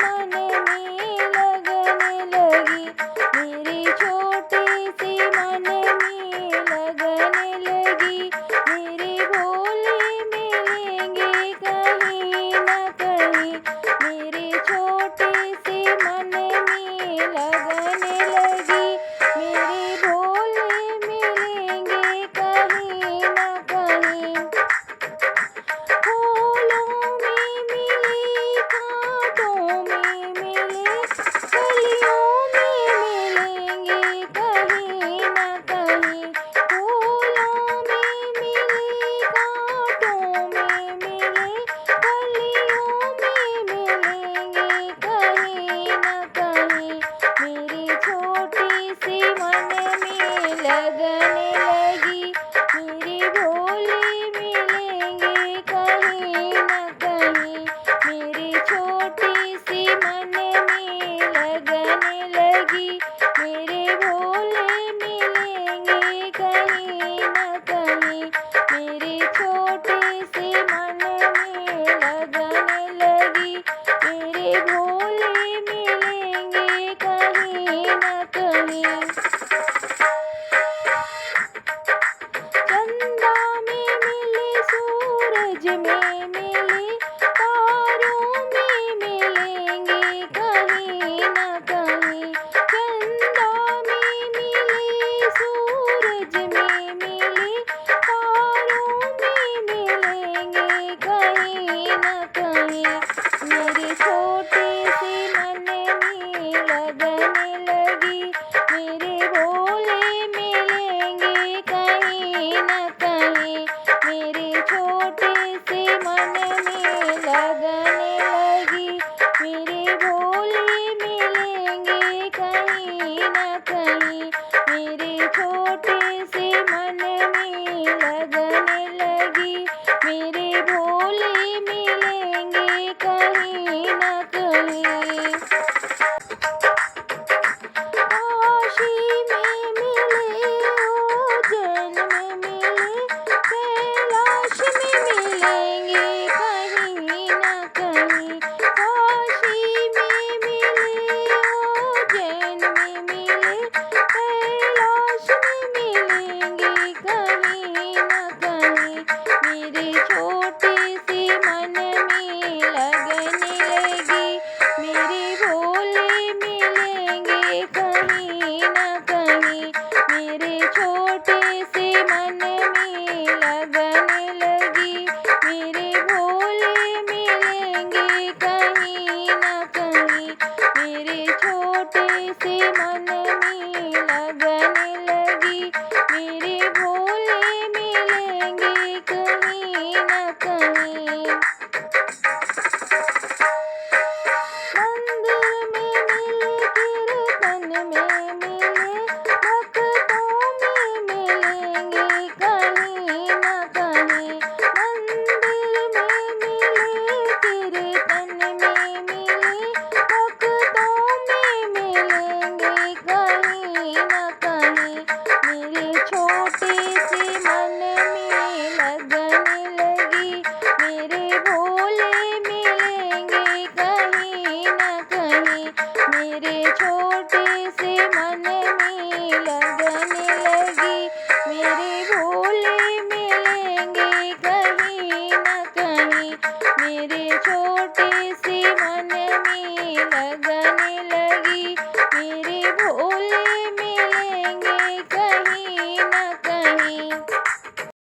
मन में लगने लगी, मेरे छोटे से मन में लगने लगी। मेरे भोले मिलेंगे कहीं न कहीं, मेरे छोटे से मन में लगने लगी। मेरे भोले मिलेंगे कहीं न कहीं। फूलों में मिले, कांटों में मिले, कलियों में मिलेंगे कहीं न कहीं। फूलों में मिले, कांटों में मिले, कलियों में मिलेंगे कहीं न कहीं। मेरे छोटे से मन में लगने लगी, मेरे भोले मिलेंगे कहीं न कहीं। मेरे छोटे से मन में लगने लगी, मेरे भोले मिलेंगे कहीं न कहीं। मेरे छोटे से मन में लगने लगी, मेरे भोले मिलेंगे कहीं न कहीं। चंदा में मिले, सूरज में मिले, तारों में मिलेंगे कहीं न कहीं। चंदा में मिले, सूरज में मिले, तारों में मिलेंगे कहीं न कहीं। मेरे छोटे से मन में लगने लगी, मेरे भोले मिलेंगे कहीं न कहीं। मेरे छोटे से मन में लगने लगी, मेरे भोले मिलेंगे कहीं न कहीं। मेरे छोटे से मन में लगने लगी, मेरे भोले मिलेंगे कहीं न कहीं। काशी में मिले, उज्जैन में मिले, कैलाश में मिलेंगे कहीं न कहीं। काशी में मिले, उज्जैन में मिले, कैलाश में मिलेंगे कहीं न कहीं। मेरे छोटे से मन में लगने लगी, मेरे भोले मिलेंगे कहीं न कहीं। मेरे छोटे से मन में लगने लगी, मेरे भोले मिलेंगे कहीं न कहीं। मेरे छोटे से मन में लगने लगी, मेरे भोले मिलेंगे कहीं न कहीं। मंदिर में मिले, कीर्तन में मिले, भक्तों में मिलेंगे कहीं न कहीं। मंदिर में मिले, कीर्तन में मिले, भक्तों में मिलेंगे कहीं न कहीं। मेरे छोटे से मन में लगने लगी, मेरे भोले मिलेंगे कहीं न कहीं। मेरे छोटे से मन में लगने लगी, मेरे भोले मिलेंगे कहीं न कहीं। मेरे छोटे से मन में लगने लगी,